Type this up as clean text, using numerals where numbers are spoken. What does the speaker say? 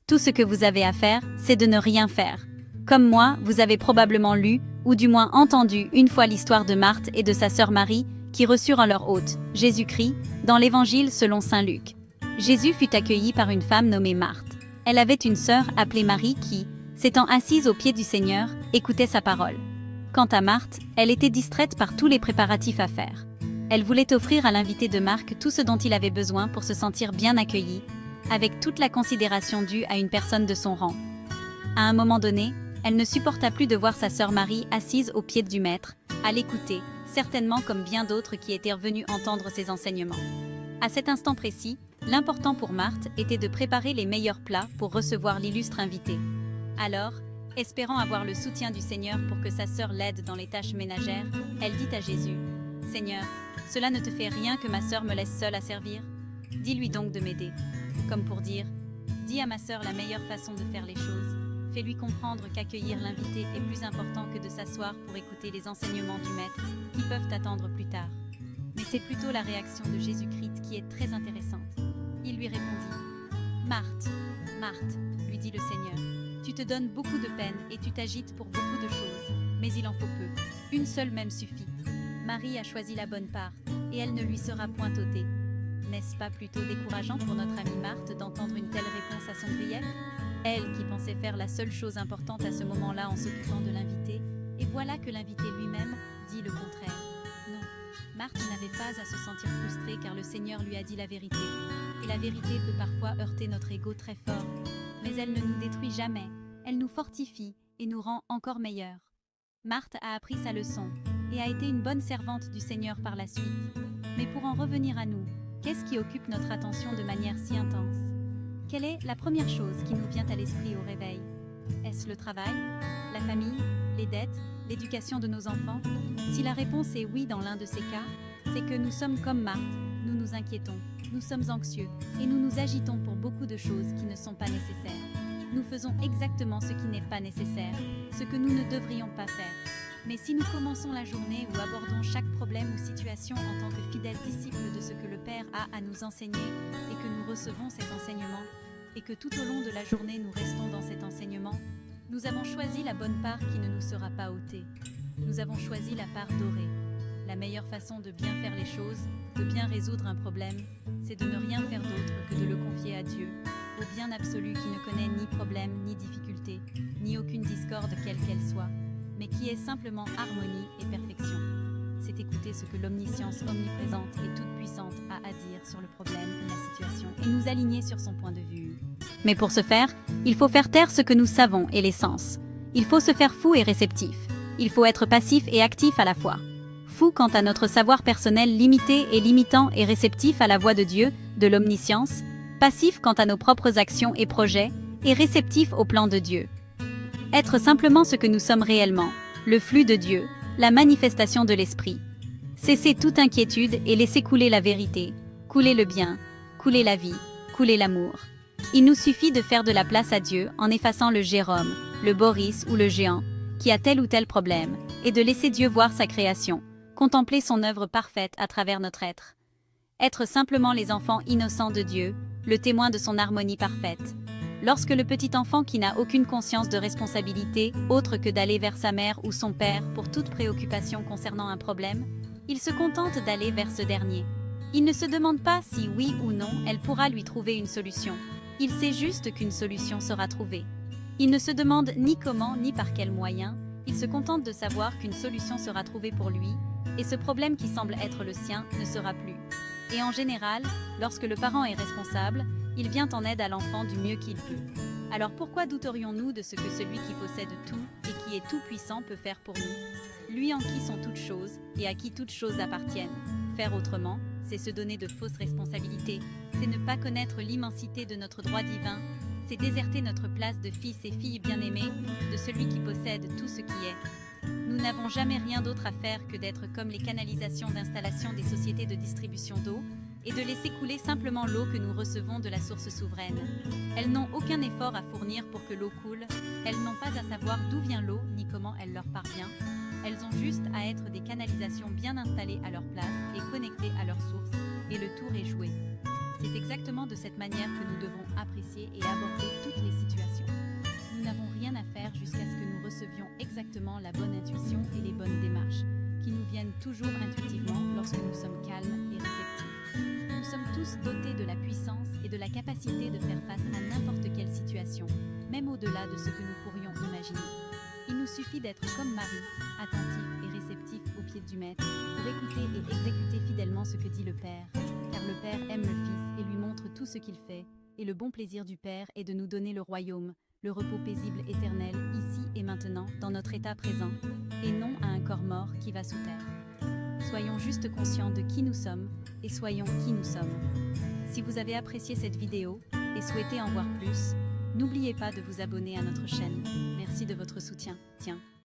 Tout ce que vous avez à faire, c'est de ne rien faire. Comme moi, vous avez probablement lu, ou du moins entendu une fois l'histoire de Marthe et de sa sœur Marie, qui reçurent en leur hôte, Jésus-Christ, dans l'Évangile selon saint Luc. Jésus fut accueilli par une femme nommée Marthe. Elle avait une sœur appelée Marie qui, s'étant assise aux pieds du Seigneur, écoutait sa parole. Quant à Marthe, elle était distraite par tous les préparatifs à faire. Elle voulait offrir à l'invité de Marc tout ce dont il avait besoin pour se sentir bien accueilli, avec toute la considération due à une personne de son rang. À un moment donné, elle ne supporta plus de voir sa sœur Marie assise aux pieds du Maître, à l'écouter, certainement comme bien d'autres qui étaient venus entendre ses enseignements. À cet instant précis, l'important pour Marthe était de préparer les meilleurs plats pour recevoir l'illustre invité. Alors, espérant avoir le soutien du Seigneur pour que sa sœur l'aide dans les tâches ménagères, elle dit à Jésus, « Seigneur, cela ne te fait rien que ma sœur me laisse seule à servir? Dis-lui donc de m'aider. » Comme pour dire, « Dis à ma sœur la meilleure façon de faire les choses. Fais-lui comprendre qu'accueillir l'invité est plus important que de s'asseoir pour écouter les enseignements du Maître, qui peuvent attendre plus tard. » Mais c'est plutôt la réaction de Jésus-Christ qui est très intéressante. Il lui répondit, « Marthe, Marthe, lui dit le Seigneur, tu te donnes beaucoup de peine et tu t'agites pour beaucoup de choses, mais il en faut peu. Une seule même suffit. Marie a choisi la bonne part, et elle ne lui sera point ôtée. » N'est-ce pas plutôt décourageant pour notre amie Marthe d'entendre une telle réponse à son grief? Elle qui pensait faire la seule chose importante à ce moment-là en s'occupant de l'invité, et voilà que l'invité lui-même dit le contraire. Non, Marthe n'avait pas à se sentir frustrée car le Seigneur lui a dit la vérité. Et la vérité peut parfois heurter notre ego très fort, mais elle ne nous détruit jamais, elle nous fortifie et nous rend encore meilleurs. Marthe a appris sa leçon et a été une bonne servante du Seigneur par la suite. Mais pour en revenir à nous, qu'est-ce qui occupe notre attention de manière si intense? Quelle est la première chose qui nous vient à l'esprit au réveil? Est-ce le travail, la famille, les dettes, l'éducation de nos enfants? Si la réponse est oui dans l'un de ces cas, c'est que nous sommes comme Marthe, nous nous inquiétons, nous sommes anxieux et nous nous agitons pour beaucoup de choses qui ne sont pas nécessaires. Nous faisons exactement ce qui n'est pas nécessaire, ce que nous ne devrions pas faire. Mais si nous commençons la journée ou abordons chaque problème ou situation en tant que fidèles disciples de ce que le Père a à nous enseigner et que nous recevons cet enseignement, et que tout au long de la journée nous restons dans cet enseignement, nous avons choisi la bonne part qui ne nous sera pas ôtée. Nous avons choisi la part dorée. La meilleure façon de bien faire les choses, de bien résoudre un problème, c'est de ne rien faire d'autre que de le confier à Dieu, au bien absolu qui ne connaît ni problème, ni difficulté, ni aucune discorde quelle qu'elle soit, mais qui est simplement harmonie et perfection. C'est écouter ce que l'omniscience omniprésente et toute-puissante a à dire sur le problème ou la situation et nous aligner sur son point de vue. Mais pour ce faire, il faut faire taire ce que nous savons et les sens. Il faut se faire fou et réceptif. Il faut être passif et actif à la fois. Fou quant à notre savoir personnel limité et limitant et réceptif à la voix de Dieu, de l'omniscience, passif quant à nos propres actions et projets, et réceptif au plan de Dieu. Être simplement ce que nous sommes réellement, le flux de Dieu, la manifestation de l'Esprit. Cesser toute inquiétude et laisser couler la vérité, couler le bien, couler la vie, couler l'amour. Il nous suffit de faire de la place à Dieu en effaçant le Jérôme, le Boris ou le géant, qui a tel ou tel problème, et de laisser Dieu voir sa création, contempler son œuvre parfaite à travers notre être. Être simplement les enfants innocents de Dieu, le témoin de son harmonie parfaite. Lorsque le petit enfant qui n'a aucune conscience de responsabilité, autre que d'aller vers sa mère ou son père pour toute préoccupation concernant un problème, il se contente d'aller vers ce dernier. Il ne se demande pas si oui ou non elle pourra lui trouver une solution. Il sait juste qu'une solution sera trouvée. Il ne se demande ni comment ni par quels moyens, il se contente de savoir qu'une solution sera trouvée pour lui, et ce problème qui semble être le sien ne sera plus. Et en général, lorsque le parent est responsable, il vient en aide à l'enfant du mieux qu'il peut. Alors pourquoi douterions-nous de ce que celui qui possède tout et qui est tout-puissant peut faire pour nous? Lui en qui sont toutes choses et à qui toutes choses appartiennent. Faire autrement, c'est se donner de fausses responsabilités, c'est ne pas connaître l'immensité de notre droit divin, c'est déserter notre place de fils et filles bien-aimés de celui qui possède tout ce qui est. Nous n'avons jamais rien d'autre à faire que d'être comme les canalisations d'installation des sociétés de distribution d'eau et de laisser couler simplement l'eau que nous recevons de la source souveraine. Elles n'ont aucun effort à fournir pour que l'eau coule, elles n'ont pas à savoir d'où vient l'eau ni comment elle leur parvient. Elles ont juste à être des canalisations bien installées à leur place et connectées à leur source, et le tour est joué. C'est exactement de cette manière que nous devons apprécier et aborder toutes les situations toujours intuitivement lorsque nous sommes calmes et réceptifs. Nous sommes tous dotés de la puissance et de la capacité de faire face à n'importe quelle situation, même au-delà de ce que nous pourrions imaginer. Il nous suffit d'être comme Marie, attentifs et réceptifs aux pieds du Maître, pour écouter et exécuter fidèlement ce que dit le Père, car le Père aime le Fils et lui montre tout ce qu'il fait, et le bon plaisir du Père est de nous donner le royaume, le repos paisible éternel, ici et maintenant, dans notre état présent, et non à un corps mort qui va sous terre. Soyons juste conscients de qui nous sommes, et soyons qui nous sommes. Si vous avez apprécié cette vidéo, et souhaitez en voir plus, n'oubliez pas de vous abonner à notre chaîne. Merci de votre soutien. Tiens.